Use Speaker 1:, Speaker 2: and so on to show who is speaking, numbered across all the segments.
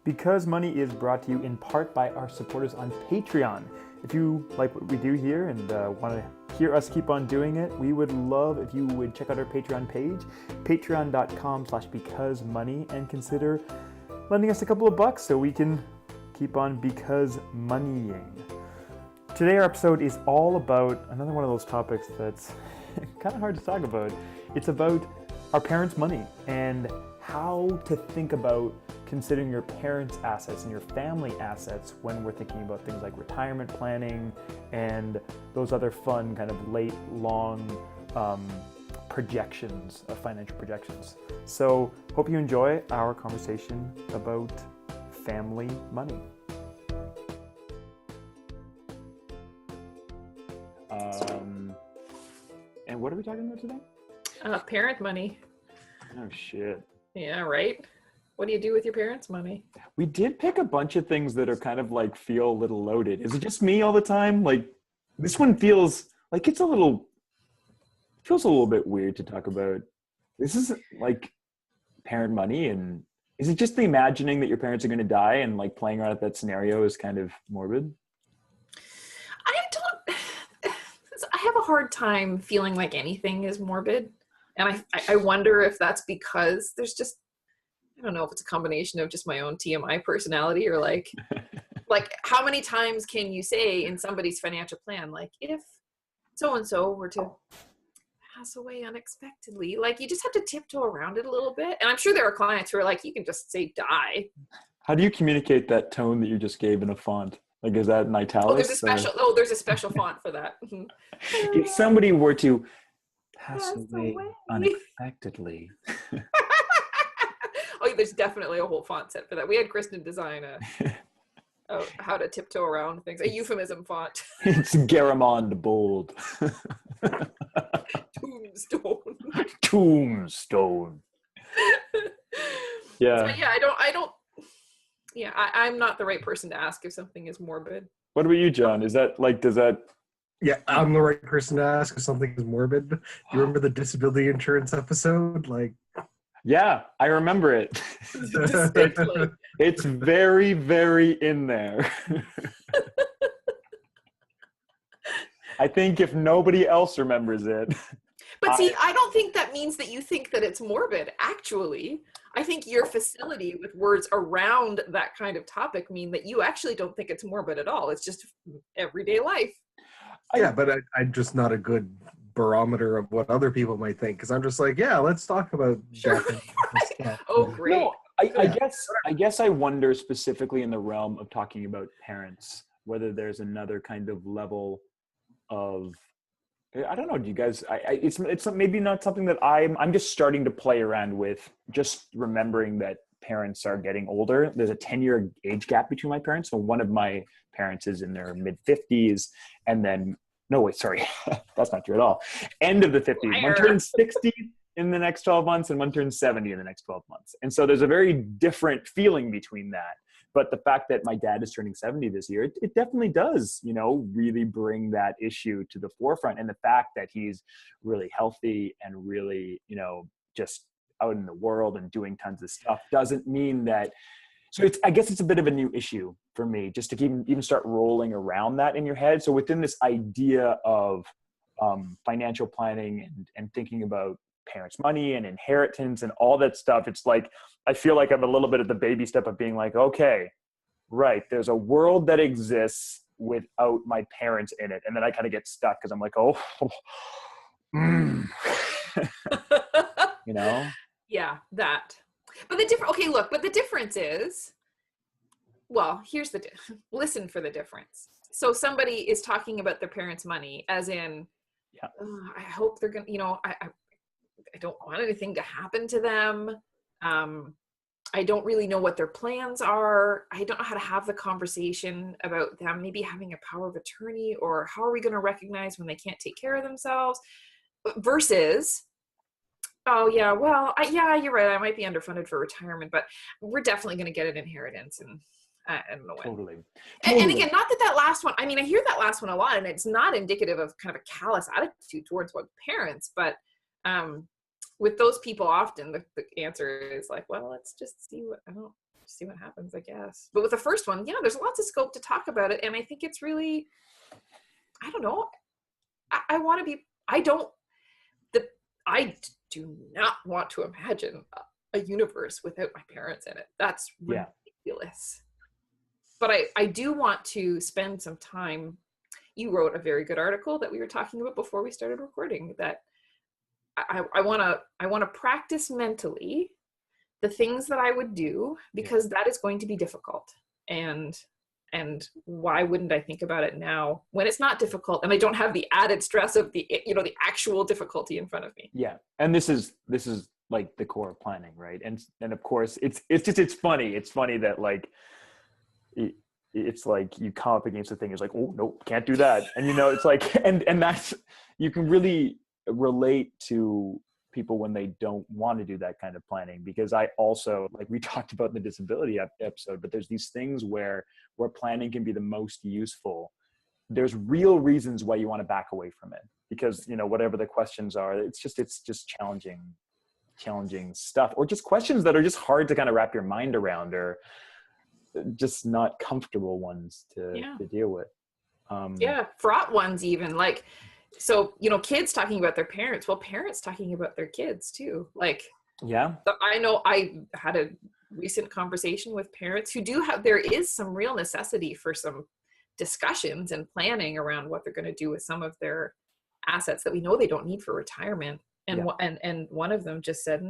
Speaker 1: Because Money is brought to you in part by our supporters on Patreon. If you like what we do here and want to hear us keep on doing it, we would love if you would check out our Patreon page, patreon.com/becausemoney, and consider lending us a couple of bucks so we can keep on because moneying. Today our episode is all about another one of those topics that's kind of hard to talk about. It's about our parents' money and how to think about considering your parents' assets and your family assets when we're thinking about things like retirement planning and those other fun kind of late, long projections, financial projections. So hope you enjoy our conversation about family money. And what are we talking about today?
Speaker 2: Parent money.
Speaker 1: Oh, shit.
Speaker 2: Yeah, right? What do you do with your parents' money?
Speaker 1: We did pick a bunch of things that are kind of like feel a little loaded. Is it just me all the time? Like this one feels like feels a little bit weird to talk about. This is like parent money, and is it just the imagining that your parents are going to die and like playing around with that scenario is kind of morbid?
Speaker 2: I have a hard time feeling like anything is morbid. And I wonder if that's because there's just, I don't know if it's a combination of just my own TMI personality or like how many times can you say in somebody's financial plan, like if so-and-so were to pass away unexpectedly, like you just have to tiptoe around it a little bit. And I'm sure there are clients who are like, you can just say die.
Speaker 1: How do you communicate that tone that you just gave in a font? Like, is that in italics?
Speaker 2: There's a special font for that.
Speaker 1: If somebody were to pass away unexpectedly.
Speaker 2: Oh, there's definitely a whole font set for that. We had Kristen design how to tiptoe around things. A euphemism font.
Speaker 1: It's Garamond bold. Tombstone. Yeah.
Speaker 2: So, yeah, I'm not the right person to ask if something is morbid.
Speaker 1: What about you, John? Does that?
Speaker 3: Yeah, I'm the right person to ask if something is morbid. Do you remember the disability insurance episode?
Speaker 1: Yeah, I remember it. It's very, very in there. I think if nobody else remembers it.
Speaker 2: But see, I don't think that means that you think that it's morbid. Actually, I think your facility with words around that kind of topic mean that you actually don't think it's morbid at all. It's just everyday life.
Speaker 3: Yeah, but I'm just not a good barometer of what other people might think, because I'm just like, yeah, let's talk about
Speaker 2: Sure. Oh, great.
Speaker 1: No, I guess I wonder specifically in the realm of talking about parents, whether there's another kind of level of, I don't know. Do you guys? It's maybe not something that I'm just starting to play around with. Just remembering that parents are getting older. There's a 10-year age gap between my parents. So one of my parents is in their mid-50s, and then no, wait, sorry, that's not true at all. End of the 50s. One turns 60 in the next 12 months, and one turns 70 in the next 12 months. And so there's a very different feeling between that. But the fact that my dad is turning 70 this year, it definitely does, really bring that issue to the forefront. And the fact that he's really healthy and really, just out in the world and doing tons of stuff doesn't mean that. So I guess it's a bit of a new issue for me just to even start rolling around that in your head. So within this idea of financial planning and thinking about parents' money and inheritance and all that stuff, it's like I feel like I'm a little bit at the baby step of being like, okay, right, there's a world that exists without my parents in it, and then I kind of get stuck because I'm like,
Speaker 2: Yeah, that. But the difference is, well, here's listen for the difference. So somebody is talking about their parents' money as in,
Speaker 1: yeah,
Speaker 2: I hope they're going to, I don't want anything to happen to them. I don't really know what their plans are. I don't know how to have the conversation about them maybe having a power of attorney, or how are we going to recognize when they can't take care of themselves versus, oh yeah, well, you're right. I might be underfunded for retirement, but we're definitely going to get an inheritance, and I don't know when.
Speaker 1: Totally.
Speaker 2: And again, not that last one, I hear that last one a lot, and it's not indicative of kind of a callous attitude towards what parents, but with those people, often the answer is like, well, let's just see what, see what happens, I guess. But with the first one, yeah, there's lots of scope to talk about it. And I think it's really, I don't know. I want to be, I do not want to imagine a universe without my parents in it. That's ridiculous. But I do want to spend some time. You wrote a very good article that we were talking about before we started recording, that I want to practice mentally the things that I would do, because that is going to be difficult. And why wouldn't I think about it now when it's not difficult and I don't have the added stress of the actual difficulty in front of me?
Speaker 1: Yeah. And this is like the core of planning, right? And of course it's funny. It's funny that like, it's like you come up against the thing. It's like, oh, nope, can't do that. And, it's like, and that's, you can really relate to people when they don't want to do that kind of planning, because I also, like we talked about in the disability episode, but there's these things where planning can be the most useful. There's real reasons why you want to back away from it, because, whatever the questions are, it's just challenging stuff, or just questions that are just hard to kind of wrap your mind around, or just not comfortable ones to deal with.
Speaker 2: Fraught ones even, like, so, kids talking about their parents, well, parents talking about their kids too. Like, so I know I had a recent conversation with parents who there is some real necessity for some discussions and planning around what they're going to do with some of their assets that we know they don't need for retirement. And one of them just said,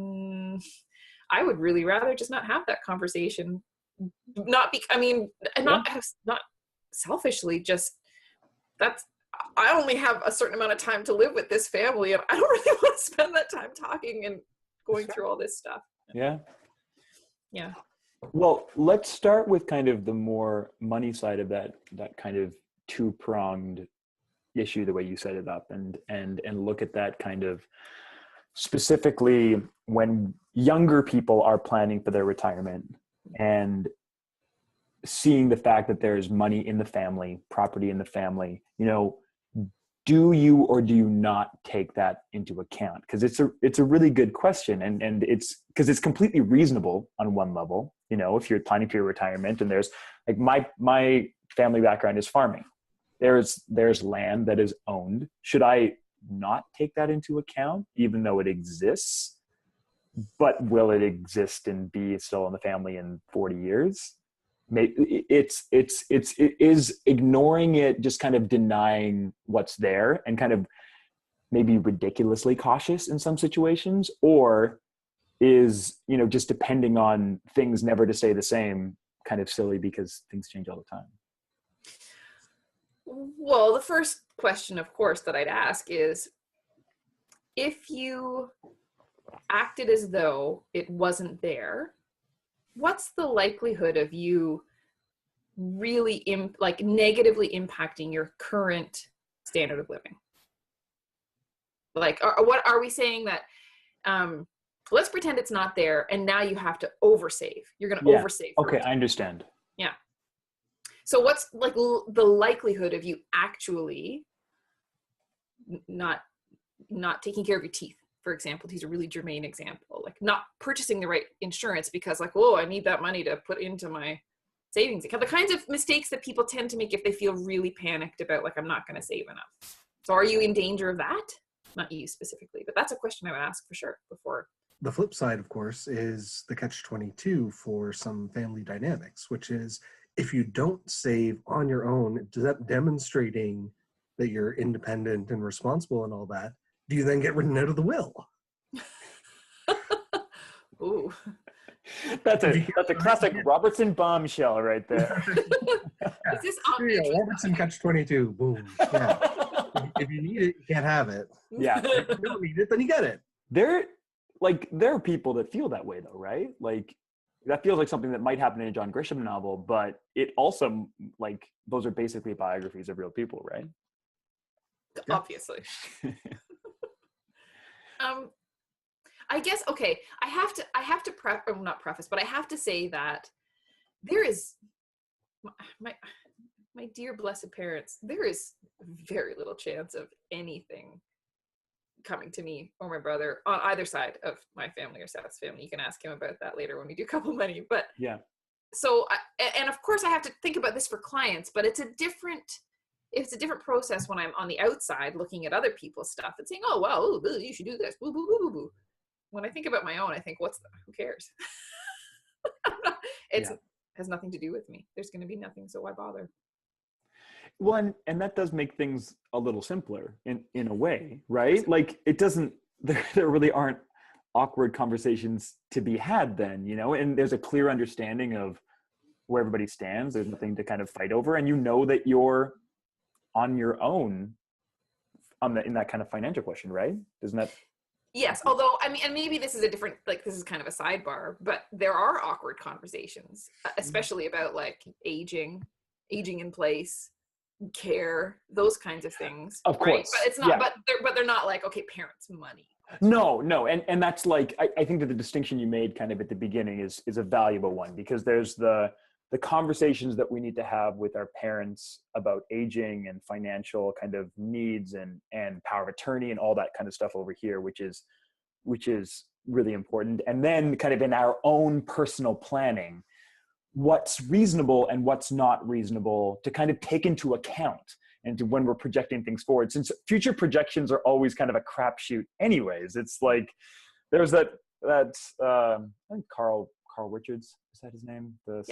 Speaker 2: I would really rather just not have that conversation. Not selfishly, just I only have a certain amount of time to live with this family, and I don't really want to spend that time talking and going through all this stuff. Yeah.
Speaker 1: Well, let's start with kind of the more money side of that kind of two-pronged issue, the way you set it up, and look at that kind of specifically when younger people are planning for their retirement and seeing the fact that there's money in the family, property in the family, do you or do you not take that into account? Because it's a really good question, and it's because it's completely reasonable on one level. If you're planning for your retirement, and there's like my family background is farming. There's land that is owned. Should I not take that into account, even though it exists? But will it exist and be still in the family in 40 years? It is ignoring it, just kind of denying what's there, and kind of maybe ridiculously cautious in some situations, or is, just depending on things never to stay the same, kind of silly because things change all the time?
Speaker 2: Well, the first question, of course, that I'd ask is, if you acted as though it wasn't there, what's the likelihood of you really negatively impacting your current standard of living? Like, what are we saying that, let's pretend it's not there, and now you have to oversave. You're going to oversave.
Speaker 1: Okay, I understand.
Speaker 2: Yeah. So what's like the likelihood of you actually not taking care of your teeth, for example? He's a really germane example, like not purchasing the right insurance because like, I need that money to put into my savings account. The kinds of mistakes that people tend to make if they feel really panicked about, like, I'm not going to save enough. So are you in danger of that? Not you specifically, but that's a question I would ask for sure before.
Speaker 3: The flip side, of course, is the catch-22 for some family dynamics, which is if you don't save on your own, demonstrating that you're independent and responsible and all that, do you then get written out of the will?
Speaker 2: Ooh.
Speaker 1: That's a classic Robertson bombshell right there.
Speaker 2: Is this
Speaker 3: Robertson catch-22, boom. Yeah. If you need it, you can't have it.
Speaker 1: Yeah.
Speaker 3: If you don't need it, then you get it.
Speaker 1: There are people that feel that way though, right? Like that feels like something that might happen in a John Grisham novel, but it also, like, those are basically biographies of real people, right?
Speaker 2: Obviously. I guess, okay, I have to not preface, but I have to say that there is, my dear blessed parents, there is very little chance of anything coming to me or my brother on either side of my family or Seth's family. You can ask him about that later when we do couple money, but
Speaker 1: yeah,
Speaker 2: so and of course I have to think about this for clients, but it's a different process when I'm on the outside looking at other people's stuff and saying, oh, well, ooh, you should do this. Boo, boo, boo, boo, boo. When I think about my own, I think, who cares? It has nothing to do with me. There's going to be nothing, so why bother?
Speaker 1: Well, and that does make things a little simpler in a way, right? Like it doesn't, there really aren't awkward conversations to be had then, and there's a clear understanding of where everybody stands. There's nothing to kind of fight over, and that you're on your own in that kind of financial question, right? Isn't that?
Speaker 2: Yes, although I mean, and maybe this is a different, like this is kind of a sidebar, but there are awkward conversations, especially about like aging in place, care, those kinds of things.
Speaker 1: Of course,
Speaker 2: right? But it's not. Yeah. But they're not like, okay, parents' money.
Speaker 1: No, and that's like I think that the distinction you made kind of at the beginning is a valuable one, because there's the conversations that we need to have with our parents about aging and financial kind of needs and power of attorney and all that kind of stuff over here, which is really important. And then kind of in our own personal planning, what's reasonable and what's not reasonable to kind of take into account and when we're projecting things forward, since future projections are always kind of a crapshoot anyways. It's like there's that I think Carl Richards, is that his name? The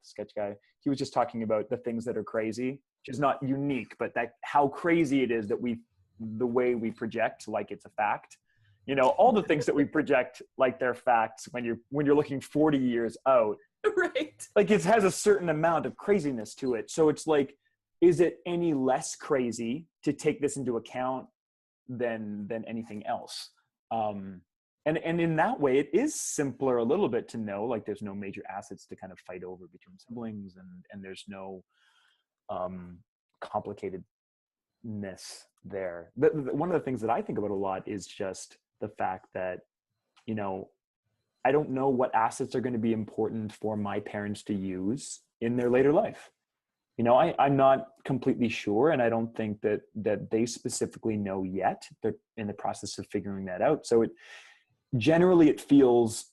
Speaker 1: sketch guy. He was just talking about the things that are crazy, which is not unique, but that how crazy it is that the way we project like it's a fact. All the things that we project like they're facts when you're looking 40 years out,
Speaker 2: right? Like
Speaker 1: it has a certain amount of craziness to it. So it's like, is it any less crazy to take this into account than anything else? And in that way, it is simpler a little bit to know, like there's no major assets to kind of fight over between siblings, and there's no complicatedness there. One of the things that I think about a lot is just the fact that, I don't know what assets are going to be important for my parents to use in their later life. I'm not completely sure, and I don't think that they specifically know yet. They're in the process of figuring that out. So generally it feels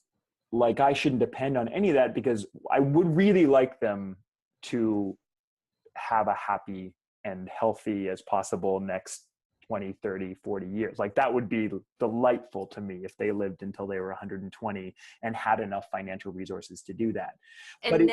Speaker 1: like I shouldn't depend on any of that, because I would really like them to have a happy and healthy as possible next 20, 30, 40 years. Like that would be delightful to me if they lived until they were 120 and had enough financial resources to do that.
Speaker 2: And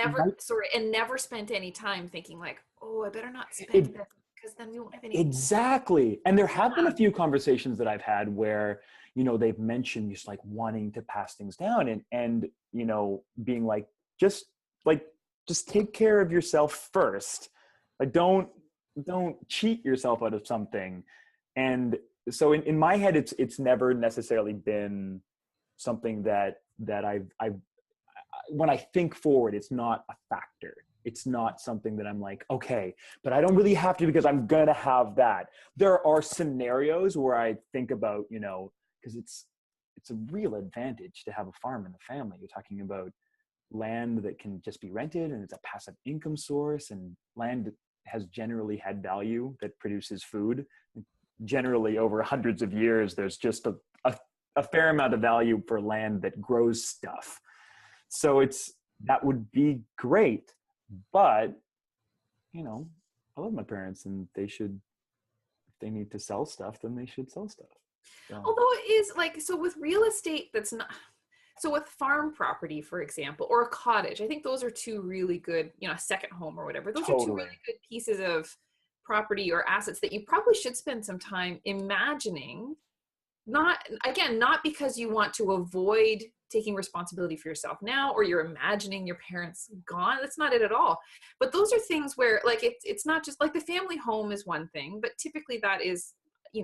Speaker 2: never spent any time thinking like, oh, I better not spend that, because then we won't have any.
Speaker 1: Exactly. And there have been a few conversations that I've had where, they've mentioned just like wanting to pass things down and being like, just take care of yourself first. Like don't cheat yourself out of something. And so in my head, it's never necessarily been something that I've when I think forward, it's not a factor. It's not something that I'm like, okay, but I don't really have to because I'm going to have that. There are scenarios where I think about, because it's a real advantage to have a farm in the family. You're talking about land that can just be rented, and it's a passive income source, and land has generally had value that produces food. Generally over hundreds of years, there's just a fair amount of value for land that grows stuff. So that would be great, but I love my parents, and if they need to sell stuff, then they should sell stuff. So.
Speaker 2: Although it is like, so with real estate, so with farm property, for example, or a cottage, I think those are two really good, a second home or whatever. Those are two really good pieces of property or assets that you probably should spend some time imagining. Not because you want to avoid taking responsibility for yourself now, or you're imagining your parents gone. That's not it at all. But those are things where like it's not just like the family home is one thing, but typically that is,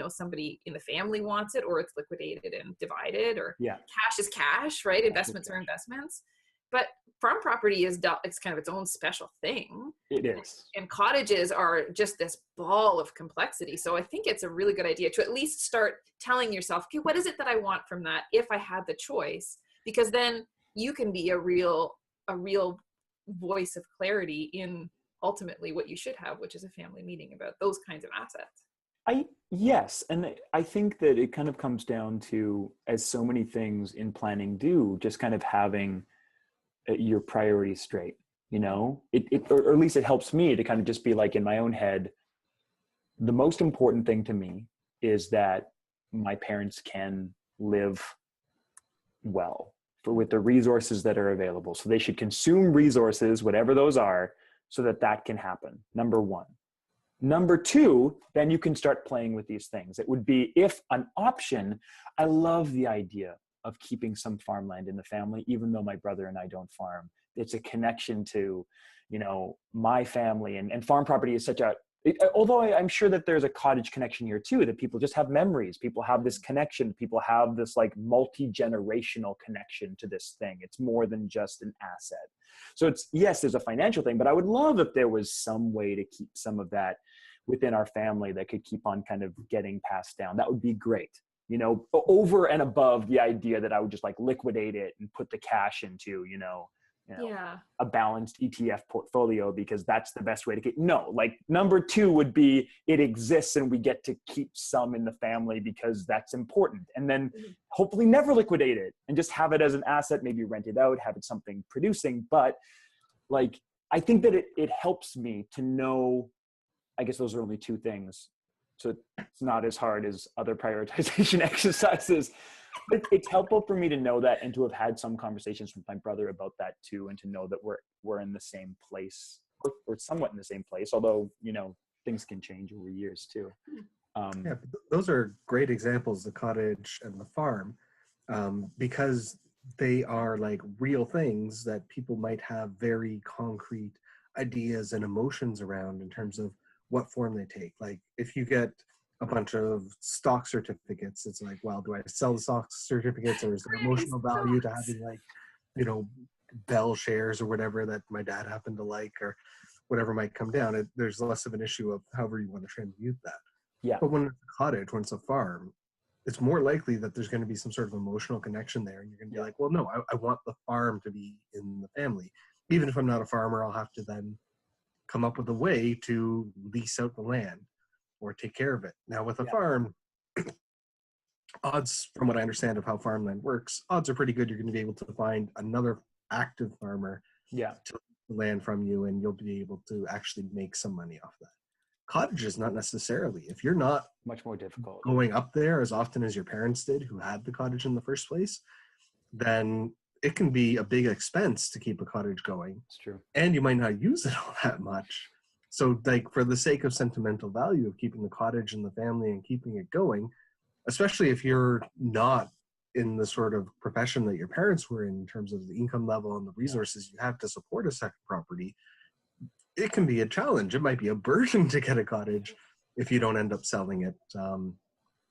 Speaker 2: somebody in the family wants it, or it's liquidated and divided, or cash is cash, right? Investments are investments. But farm property it's kind of its own special thing.
Speaker 1: It is.
Speaker 2: And cottages are just this ball of complexity. So I think it's a really good idea to at least start telling yourself, okay, what is it that I want from that if I had the choice? Because then you can be a real voice of clarity in ultimately what you should have, which is a family meeting about those kinds of assets.
Speaker 1: Yes. And I think that it kind of comes down to, as so many things in planning do, just kind of having your priorities straight, you know, or at least it helps me to kind of just be like in my own head, the most important thing to me is that my parents can live well with the resources that are available. So they should consume resources, whatever those are, so that that can happen. Number one. Number two, then you can start playing with these things. It would be, if an option, I love the idea of keeping some farmland in the family, even though my brother and I don't farm. It's a connection to, you know, my family, and farm property is such a, although I'm sure that there's a cottage connection here too, that people just have memories. People have this connection. People have this like multi-generational connection to this thing. It's more than just an asset. So it's, yes, there's a financial thing, but I would love if there was some way to keep some of that within our family that could keep on kind of getting passed down. That would be great. You know, over and above the idea that I would just like liquidate it and put the cash into, a balanced ETF portfolio, because that's the best way to get, no, like number two would be, it exists and we get to keep some in the family because that's important. And then hopefully never liquidate it and just have it as an asset, maybe rent it out, have it something producing. But like, I think that it helps me to know, I guess those are only two things. So it's not as hard as other prioritization exercises. But it's helpful for me to know that, and to have had some conversations with my brother about that too, and to know that we're in the same place, or somewhat in the same place, although, you know, things can change over years too.
Speaker 3: Yeah, those are great examples, the cottage and the farm, because they are like real things that people might have very concrete ideas and emotions around in terms of what form they take. Like if you get a bunch of stock certificates, it's like, well, do I sell the stock certificates, or is there emotional value to having, like, you know, Bell shares or whatever that my dad happened to like, or whatever might come down. There's less of an issue of however you want to transmute that.
Speaker 1: Yeah.
Speaker 3: But when it's a cottage, when it's a farm, it's more likely that there's going to be some sort of emotional connection there, and you're going to be like, well, no, I want the farm to be in the family. Even if I'm not a farmer, I'll have to then come up with a way to lease out the land or take care of it. Now with a farm, odds, from what I understand of how farmland works, odds are pretty good you're going to be able to find another active farmer to lease the land from you, and you'll be able to actually make some money off that. Cottages, not necessarily. If you're not
Speaker 1: much more difficult
Speaker 3: going up there as often as your parents did, who had the cottage in the first place, then it can be a big expense to keep a cottage going.
Speaker 1: It's true.
Speaker 3: And you might not use it all that much. So like, for the sake of sentimental value of keeping the cottage in the family and keeping it going, especially if you're not in the sort of profession that your parents were in terms of the income level and the resources you have to support a second property, it can be a challenge. It might be a burden to get a cottage if you don't end up selling it.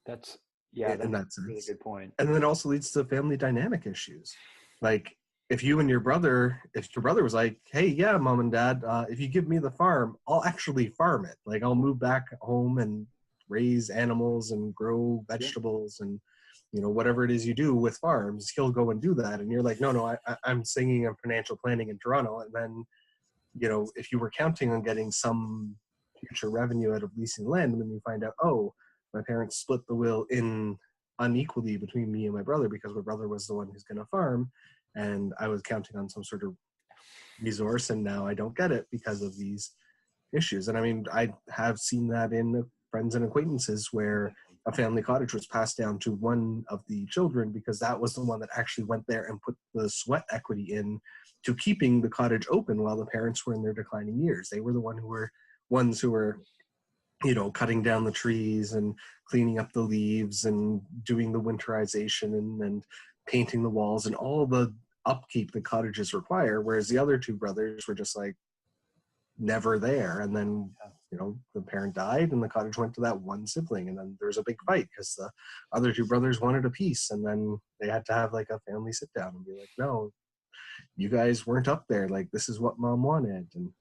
Speaker 1: That's
Speaker 3: in that
Speaker 1: a really good point.
Speaker 3: And then it also leads to family dynamic issues. Like if your brother was like, hey, yeah, mom and dad, if you give me the farm, I'll actually farm it. Like I'll move back home and raise animals and grow vegetables and, you know, whatever it is you do with farms, he'll go and do that. And you're like, no, I'm singing on financial planning in Toronto. And then, you know, if you were counting on getting some future revenue out of leasing land, and then you find out, oh, my parents split the will in unequally between me and my brother because my brother was the one who's going to farm, and I was counting on some sort of resource, and now I don't get it because of these issues. And I mean, I have seen that in friends and acquaintances where a family cottage was passed down to one of the children because that was the one that actually went there and put the sweat equity in to keeping the cottage open while the parents were in their declining years. They were the ones who were, you know, cutting down the trees and cleaning up the leaves and doing the winterization and painting the walls and all the upkeep that cottages require, whereas the other two brothers were just like never there. And then, you know, the parent died and the cottage went to that one sibling, and then there was a big fight because the other two brothers wanted a piece, and then they had to have like a family sit down and be like, no, you guys weren't up there, like this is what mom wanted. And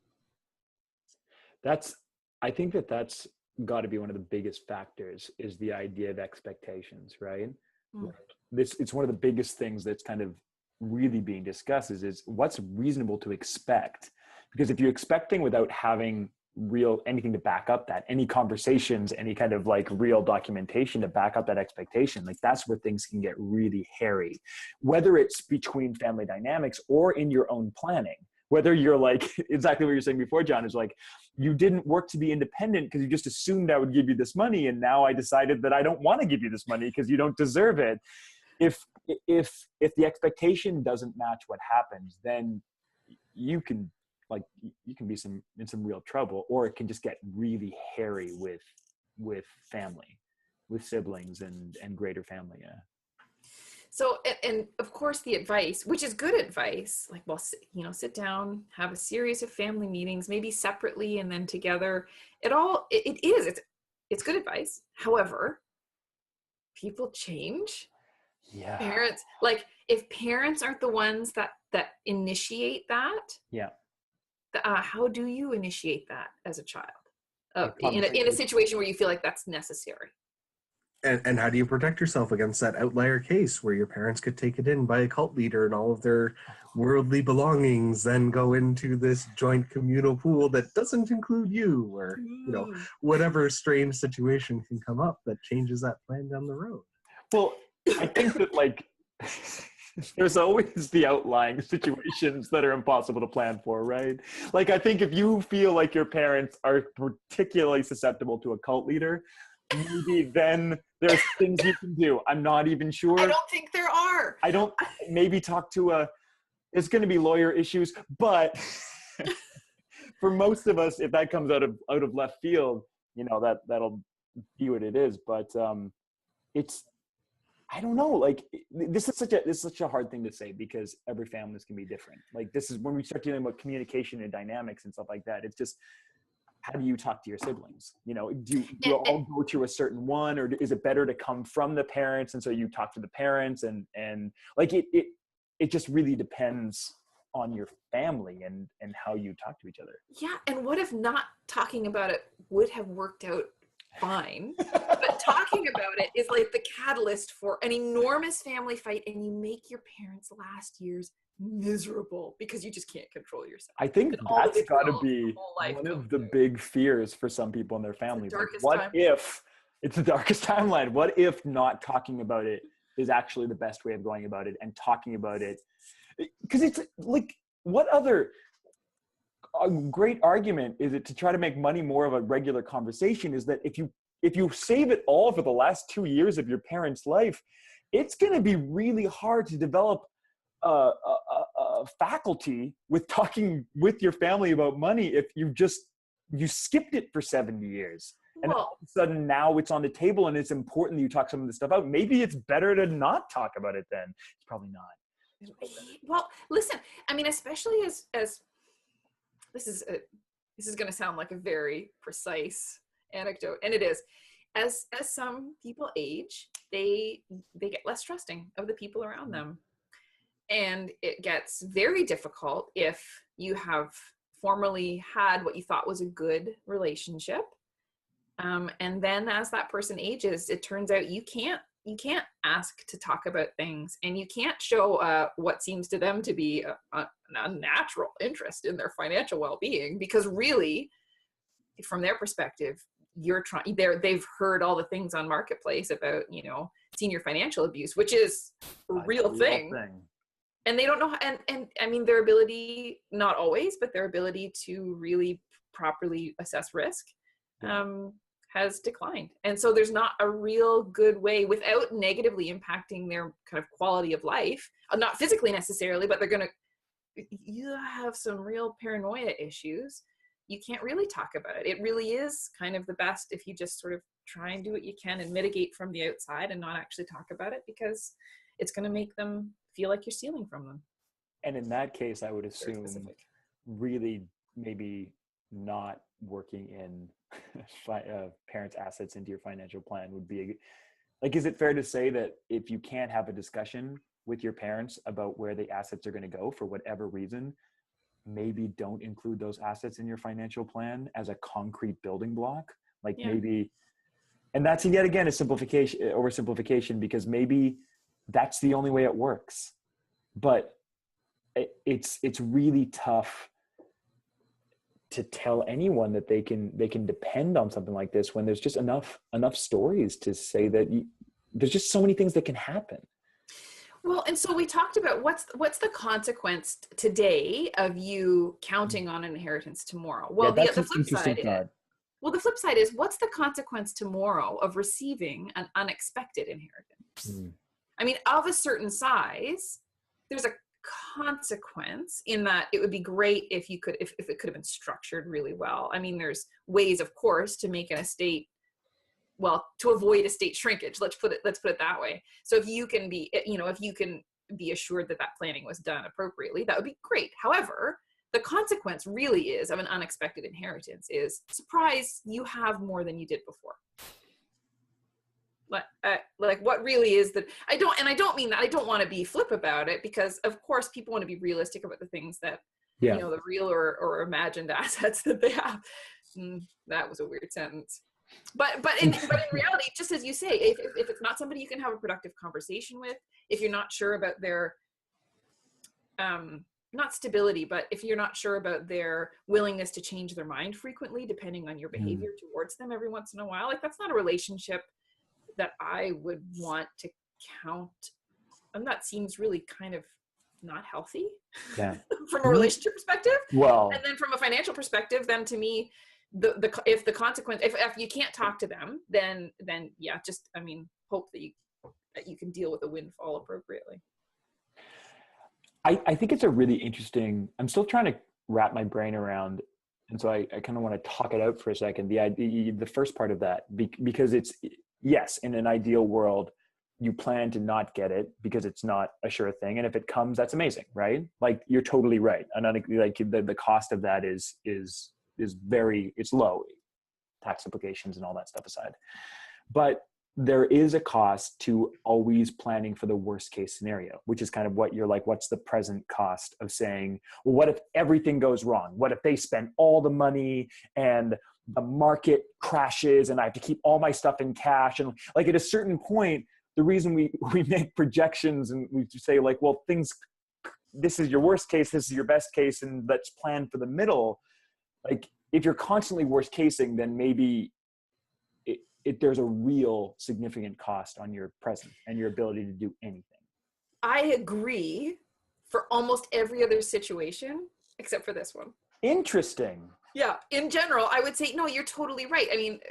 Speaker 1: I think that's got to be one of the biggest factors, is the idea of expectations, right? It's one of the biggest things that's kind of really being discussed is what's reasonable to expect. Because if you're expecting without having anything to back up that, any conversations, any kind of like real documentation to back up that expectation, like that's where things can get really hairy, whether it's between family dynamics or in your own planning. Whether you're like, exactly what you're saying before, John, is like, you didn't work to be independent because you just assumed I would give you this money. And now I decided that I don't want to give you this money because you don't deserve it. If the expectation doesn't match what happens, then you can be in some real trouble, or it can just get really hairy with family, with siblings and greater family. Yeah.
Speaker 2: So, and of course the advice, which is good advice, like, well, sit down, have a series of family meetings, maybe separately and then together. It's good advice. However, people change.
Speaker 1: Yeah.
Speaker 2: Parents, like if parents aren't the ones that initiate that.
Speaker 1: Yeah.
Speaker 2: How do you initiate that as a child in a situation where you feel like that's necessary?
Speaker 3: And how do you protect yourself against that outlier case where your parents could take it in by a cult leader and all of their worldly belongings then go into this joint communal pool that doesn't include you, or whatever strange situation can come up that changes that plan down the road?
Speaker 1: Well, I think that like there's always the outlying situations that are impossible to plan for, right? Like I think if you feel like your parents are particularly susceptible to a cult leader, maybe then there's things you can do. I'm not even sure.
Speaker 2: I don't think there are.
Speaker 1: Maybe talk to it's going to be lawyer issues, but for most of us, if that comes out of left field, that'll be what it is. But I don't know, like this is such a hard thing to say because every family can be different. Like this is when we start dealing with communication and dynamics and stuff like that. It's just, how do you talk to your siblings? Do you all go to a certain one, or is it better to come from the parents? And so you talk to the parents and like it just really depends on your family and how you talk to each other.
Speaker 2: Yeah. And what if not talking about it would have worked out fine, but talking about it is like the catalyst for an enormous family fight, and you make your parents' last years miserable because you just can't control yourself.
Speaker 1: I think that's got to be one of the big fears for some people in their families. What if it's the darkest timeline? What if not talking about it is actually the best way of going about it, and talking about it? Because it's like, what other great argument is it to try to make money more of a regular conversation is that if you save it all for the last 2 years of your parents' life, it's going to be really hard to develop a faculty with talking with your family about money if you skipped it for 70 years. And all of a sudden now it's on the table and it's important that you talk some of this stuff out. Maybe it's better to not talk about it then. It's probably not.
Speaker 2: Well, listen, I mean, especially as this is going to sound like a very precise anecdote, and it is. As some people age, they get less trusting of the people around them. And it gets very difficult if you have formerly had what you thought was a good relationship. And then as that person ages, it turns out you can't ask to talk about things, and you can't show what seems to them to be a natural interest in their financial well-being, because really, from their perspective, they've heard all the things on Marketplace about, senior financial abuse, which is a real thing. And they don't know, and I mean, their ability, not always, but their ability to really properly assess risk has declined. And so there's not a real good way, without negatively impacting their kind of quality of life, not physically necessarily, but you have some real paranoia issues. You can't really talk about it. It really is kind of the best if you just sort of try and do what you can and mitigate from the outside and not actually talk about it, because it's going to make them feel like you're stealing from them.
Speaker 1: And in that case, I would assume really maybe not working in parents' assets into your financial plan would be is it fair to say that if you can't have a discussion with your parents about where the assets are going to go for whatever reason, maybe don't include those assets in your financial plan as a concrete building block? Maybe, and that's yet again a oversimplification, because maybe that's the only way it works. But it's really tough to tell anyone that they can depend on something like this when there's just enough stories to say that there's just so many things that can happen.
Speaker 2: Well, and so we talked about what's the consequence today of you counting on an inheritance tomorrow. Well,
Speaker 1: yeah,
Speaker 2: the flip side is, the flip side is, what's the consequence tomorrow of receiving an unexpected inheritance? I mean, of a certain size, there's a consequence in that it would be great if you could, if it could have been structured really well. I mean, there's ways, of course, to make an estate, well, to avoid estate shrinkage. Let's put it that way. So if you can be, if you can be assured that planning was done appropriately, that would be great. However, the consequence really is of an unexpected inheritance is, surprise, you have more than you did before. Like what really is that I don't mean that I don't want to be flip about it, because of course people want to be realistic about the things that, the real or imagined assets that they have. That was a weird sentence. But in reality, just as you say, if it's not somebody you can have a productive conversation with, if you're not sure about their not stability, but if you're not sure about their willingness to change their mind frequently, depending on your behavior towards them every once in a while, like that's not a relationship that I would want to count. And that seems really kind of not healthy from a relationship perspective. Well, and then from a financial perspective, then to me, if the consequence, if you can't talk to them, then just, I mean, hope that you can deal with the windfall appropriately.
Speaker 1: I think it's a really interesting, I'm still trying to wrap my brain around, and so I kind of want to talk it out for a second. The first part of that, because it's, yes, in an ideal world, you plan to not get it because it's not a sure thing. And if it comes, that's amazing, right? Like, you're totally right. And like the cost of that is very, it's low, tax implications and all that stuff aside. But there is a cost to always planning for the worst case scenario, which is kind of what you're like, what's the present cost of saying, well, what if everything goes wrong? What if they spend all the money and the market crashes and I have to keep all my stuff in cash? And like, at a certain point, the reason we make projections and we say like, well, this is your worst case, this is your best case, and let's plan for the middle. Like, if you're constantly worst casing, then maybe there's a real significant cost on your present and your ability to do anything.
Speaker 2: I agree for almost every other situation except for this one.
Speaker 1: Interesting.
Speaker 2: Yeah, in general, I would say, no, you're totally right. I mean,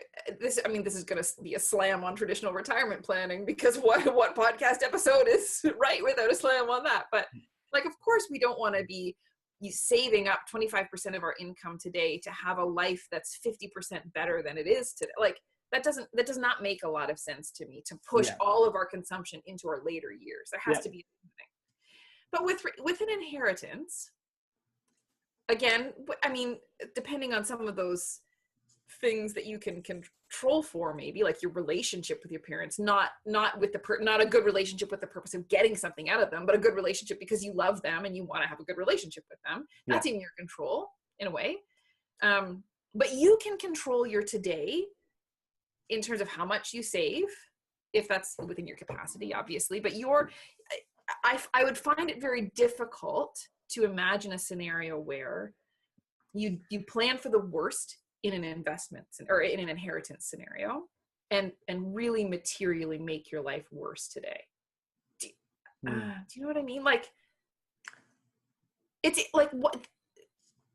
Speaker 2: this is going to be a slam on traditional retirement planning, because what podcast episode is right without a slam on that? But like, of course, we don't want to be saving up 25% of our income today to have a life that's 50% better than it is today. Like, that does not make a lot of sense to me, to push all of our consumption into our later years. There has to be something. But with an inheritance, again, I mean, depending on some of those things that you can control for, maybe like your relationship with your parents, not a good relationship with the purpose of getting something out of them, but a good relationship because you love them and you want to have a good relationship with them. That's in your control in a way. But you can control your today in terms of how much you save, if that's within your capacity, obviously. But I would find it very difficult to imagine a scenario where you plan for the worst in an investment or in an inheritance scenario and really materially make your life worse today. Do you know what I mean? Like, it's like, what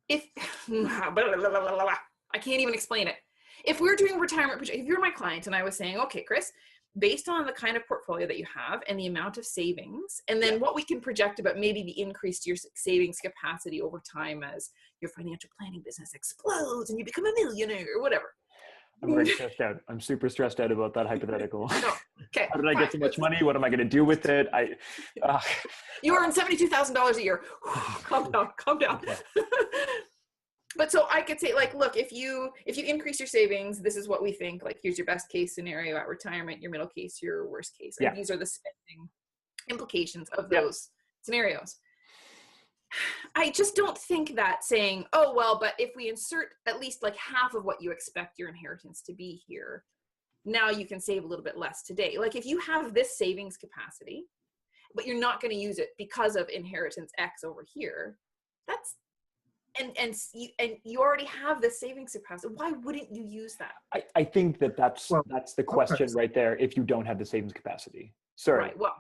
Speaker 2: if I can't even explain it. If we're doing retirement, if you're my client and I was saying, okay, Chris, based on the kind of portfolio that you have and the amount of savings, and then what we can project about maybe the increase to your savings capacity over time as your financial planning business explodes and you become a millionaire or whatever.
Speaker 1: I'm already stressed out. I'm super stressed out about that hypothetical.
Speaker 2: No. Okay.
Speaker 1: How did I get so much money? What am I going to do with it?
Speaker 2: You earn $72,000 a year. Calm down. Okay. But so I could say, like, look, if you increase your savings, this is what we think. Like, here's your best case scenario at retirement, your middle case, your worst case. And these are the spending implications of those scenarios. I just don't think that saying, oh, well, but if we insert at least like half of what you expect your inheritance to be here, now you can save a little bit less today. Like, if you have this savings capacity, but you're not going to use it because of inheritance X over here, and you already have the savings capacity. Why wouldn't you use that?
Speaker 1: I think that's
Speaker 3: Well,
Speaker 1: the question right there. If you don't have the savings capacity, sorry,
Speaker 2: Right. Well,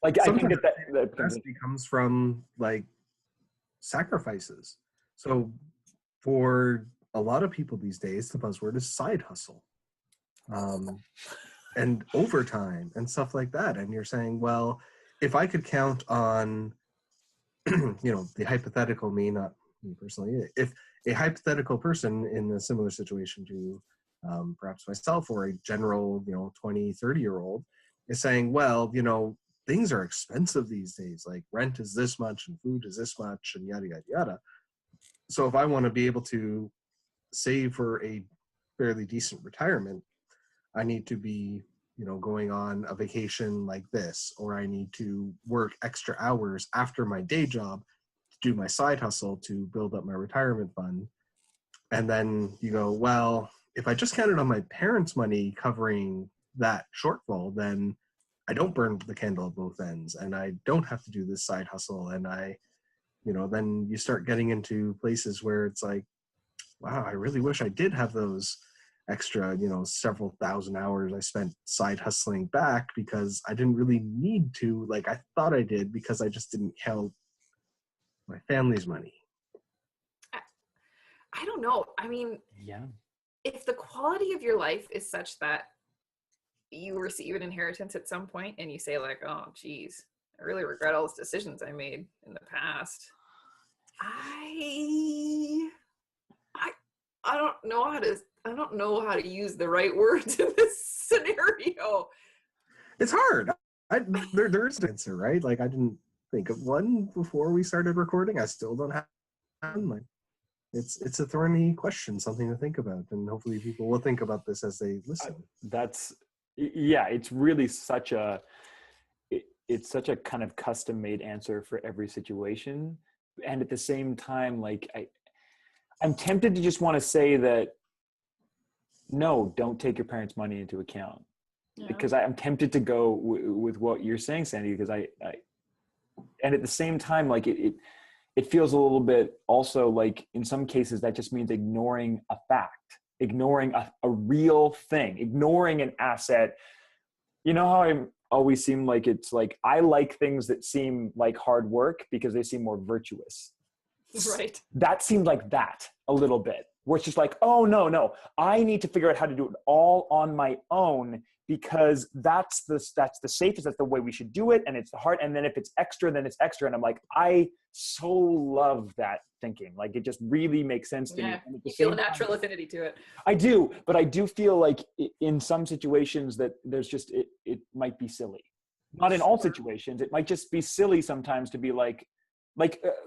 Speaker 1: like I think
Speaker 3: sometimes
Speaker 1: that
Speaker 3: capacity comes from like sacrifices. So for a lot of people these days, the buzzword is side hustle, and overtime and stuff like that. And you're saying, well, if I could count on, the hypothetical me, not me personally, if a hypothetical person in a similar situation to perhaps myself or a general, 20, 30-year-old is saying, well, things are expensive these days. Like rent is this much and food is this much and yada, yada, yada. So if I want to be able to save for a fairly decent retirement, I need to be, going on a vacation like this, or I need to work extra hours after my day job to do my side hustle to build up my retirement fund. And then you go, well, if I just counted on my parents' money covering that shortfall, then I don't burn the candle at both ends and I don't have to do this side hustle. And then you start getting into places where it's like, wow, I really wish I did have those extra, several thousand hours I spent side hustling back because I didn't really need to, like I thought I did, because I just didn't count my family's money.
Speaker 2: I don't know. I mean,
Speaker 1: yeah.
Speaker 2: If the quality of your life is such that you receive an inheritance at some point and you say like, oh, geez, I really regret all those decisions I made in the past. I don't know how to use the right words in this scenario.
Speaker 3: It's hard. There's an answer, right? Like I didn't think of one before we started recording. I still don't have one. It's a thorny question, something to think about, and hopefully people will think about this as they listen.
Speaker 1: It's really such a kind of custom made answer for every situation, and at the same time, like I'm tempted to just want to say that no, don't take your parents' money into account, because I'm tempted to go with what you're saying, Sandy, because I and at the same time, like it feels a little bit also like in some cases that just means ignoring a fact, ignoring a real thing, ignoring an asset. You know how I always seem like it's like I like things that seem like hard work because they seem more virtuous.
Speaker 2: Right.
Speaker 1: That seemed like that a little bit, where it's just like, oh no, I need to figure out how to do it all on my own because that's the safest, that's the way we should do it, and it's the hard. And then if it's extra, then it's extra. And I'm like, I so love that thinking. Like it just really makes sense to me. And
Speaker 2: you feel a natural affinity to it.
Speaker 1: I do, but I do feel like in some situations that there's just it might be silly. Not in all situations. It might just be silly sometimes to be like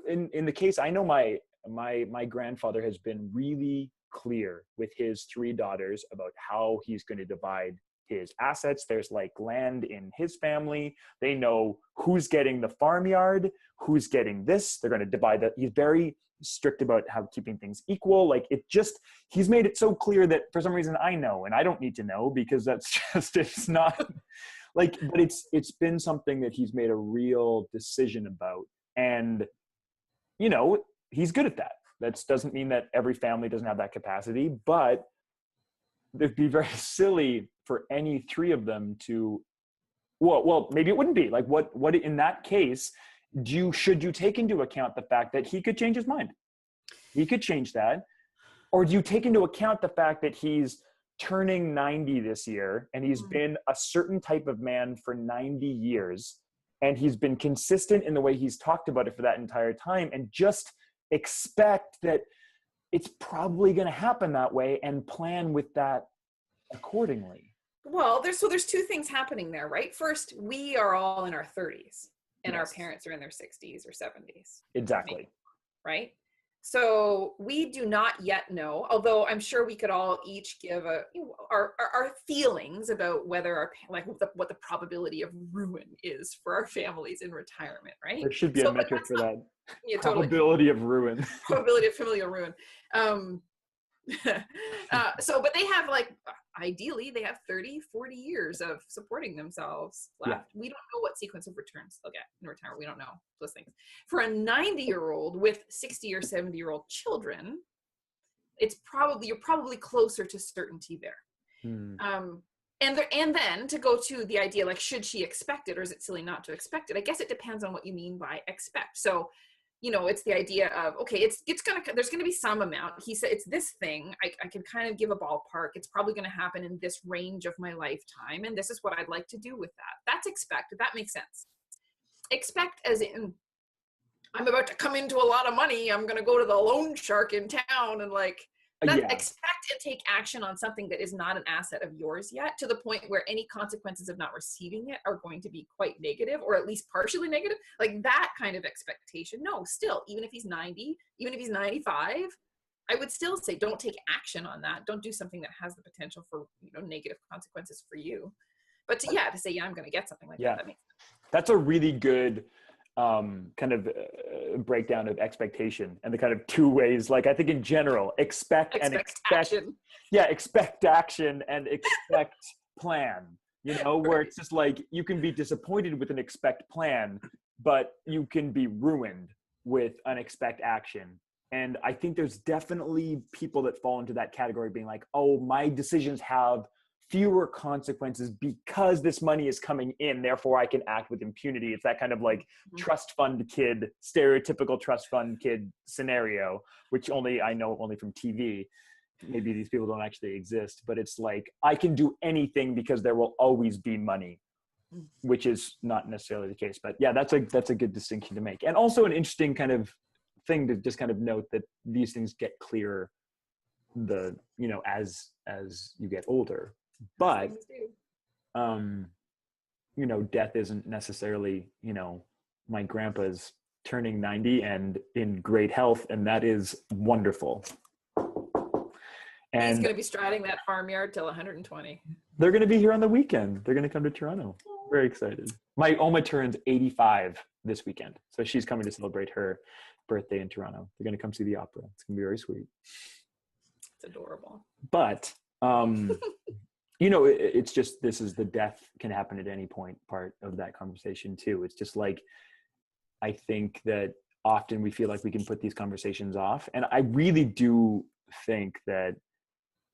Speaker 1: in the case, I know my grandfather has been really clear with his 3 daughters about how he's going to divide his assets. There's like land in his family. They know who's getting the farmyard, who's getting this. They're going to divide that. He's very strict about how keeping things equal. Like he's made it so clear that for some reason I know, and I don't need to know because that's just, it's not like, but it's been something that he's made a real decision about. And, he's good at that. That doesn't mean that every family doesn't have that capacity, but it'd be very silly for any 3 of them to, well, maybe it wouldn't be like what in that case, should you take into account the fact that he could change his mind? He could change that. Or do you take into account the fact that he's turning 90 this year and he's been a certain type of man for 90 years and he's been consistent in the way he's talked about it for that entire time, and just expect that it's probably going to happen that way and plan with that accordingly?
Speaker 2: Well, there's 2 things happening there, right? First, we are all in our 30s and
Speaker 1: Yes.
Speaker 2: our parents are in their 60s or 70s.
Speaker 1: Exactly.
Speaker 2: Right? So we do not yet know, although I'm sure we could all each give our feelings about whether what the probability of ruin is for our families in retirement, right?
Speaker 1: There should be a metric for that.
Speaker 2: Yeah,
Speaker 1: Probability of ruin.
Speaker 2: Probability of familial ruin. But they have like, ideally they have 30, 40 years of supporting themselves left. We don't know what sequence of returns they'll get in retirement. We don't know those things. For a 90-year-old with 60 or 70-year-old children, you're probably closer to certainty there. And then to go to the idea, like, should she expect it or is it silly not to expect it? I guess it depends on what you mean by expect. So, it's the idea of, okay, there's gonna be some amount. He said it's this thing. I can kind of give a ballpark. It's probably gonna happen in this range of my lifetime, and this is what I'd like to do with that. That's expect. That makes sense. Expect as in, I'm about to come into a lot of money. I'm gonna go to the loan shark in town and expect and take action on something that is not an asset of yours yet, to the point where any consequences of not receiving it are going to be quite negative, or at least partially negative. Like that kind of expectation. No, still, even if he's 90, even if he's 95, I would still say don't take action on that. Don't do something that has the potential for negative consequences for you. But to say, I'm going to get something like that makes sense.
Speaker 1: That's a really good kind of breakdown of expectation, and the kind of two ways, like I think in general, expect action. Yeah, expect action and expect plan, where it's just like you can be disappointed with an expect plan, but you can be ruined with an expect action. And I think there's definitely people that fall into that category, being like, oh, my decisions have fewer consequences because this money is coming in, therefore I can act with impunity. It's that kind of like trust fund kid, stereotypical trust fund kid scenario, which I know only from TV. Maybe these people don't actually exist, but it's like, I can do anything because there will always be money, which is not necessarily the case. But yeah, that's a good distinction to make. And also an interesting kind of thing to just kind of note that these things get clearer as you get older. But death isn't necessarily, my grandpa's turning 90 and in great health, and that is wonderful. And
Speaker 2: he's going to be striding that farmyard till 120.
Speaker 1: They're going to be here on the weekend. They're going to come to Toronto. Very excited. My Oma turns 85 this weekend, so she's coming to celebrate her birthday in Toronto. They're going to come see the opera. It's going to be very sweet.
Speaker 2: It's adorable.
Speaker 1: But it's just, this is the death can happen at any point part of that conversation too. It's just like, I think that often we feel like we can put these conversations off. And I really do think that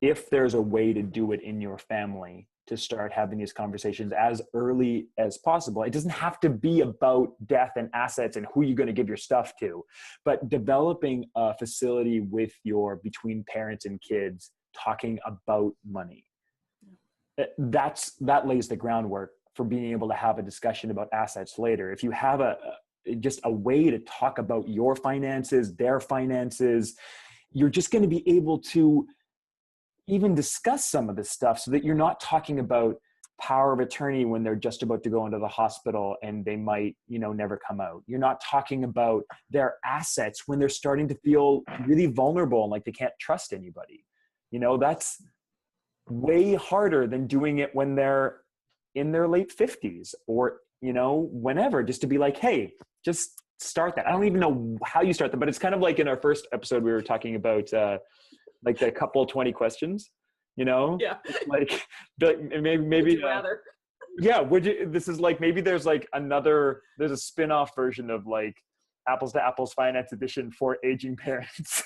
Speaker 1: if there's a way to do it in your family, to start having these conversations as early as possible. It doesn't have to be about death and assets and who you're going to give your stuff to, but developing a facility between parents and kids talking about money. That lays the groundwork for being able to have a discussion about assets later. If you have just a way to talk about your finances, their finances, you're just going to be able to even discuss some of this stuff, so that you're not talking about power of attorney when they're just about to go into the hospital and they might, never come out. You're not talking about their assets when they're starting to feel really vulnerable and like they can't trust anybody. That's way harder than doing it when they're in their late 50s or, whenever, just to be like, hey, just start that. I don't even know how you start that, but it's kind of like in our first episode, we were talking about, like the couple 20 questions,
Speaker 2: Yeah.
Speaker 1: like maybe
Speaker 2: rather.
Speaker 1: Yeah. This is like, maybe there's like there's a spin-off version of like Apples to Apples Finance Edition for aging parents.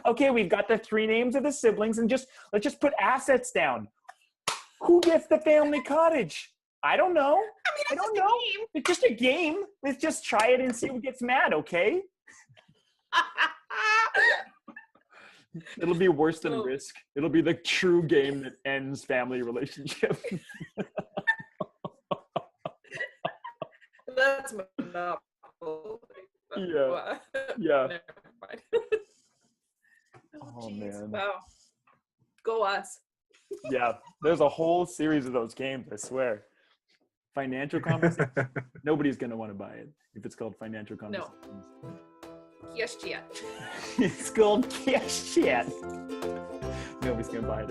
Speaker 1: Okay, we've got the 3 names of the siblings, and let's just put assets down. Who gets the family cottage? I don't know. I don't know. It's just a game. Let's just try it and see who gets mad, okay? It'll be worse than Risk. It'll be the true game that ends family relationship.
Speaker 2: That's Monopoly.
Speaker 1: Yeah.
Speaker 2: Never mind.
Speaker 1: Oh man.
Speaker 2: Wow. Go us.
Speaker 1: Yeah. There's a whole series of those games, I swear. Financial Conversations. Nobody's going to want to buy it if it's called Financial Conversations.
Speaker 2: No. Yes, chat.
Speaker 1: It's called Cash Chat. Nobody's going to buy it.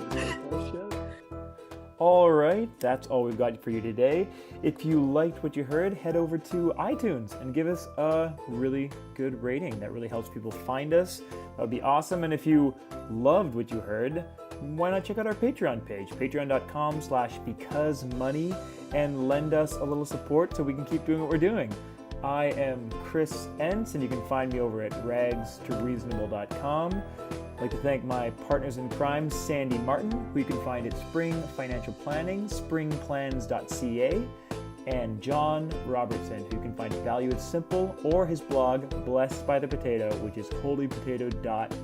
Speaker 1: All right, that's all we've got for you today. If you liked what you heard, head over to iTunes and give us a really good rating. That really helps people find us. That would be awesome. And if you loved what you heard, why not check out our Patreon page, patreon.com/becausemoney, and lend us a little support so we can keep doing what we're doing. I am Chris Entz, and you can find me over at ragstoreasonable.com. I'd like to thank my partners in crime, Sandy Martin, who you can find at Spring Financial Planning, springplans.ca, and John Robertson, who you can find at Value It's Simple, or his blog, Blessed by the Potato, which is holypotato.net.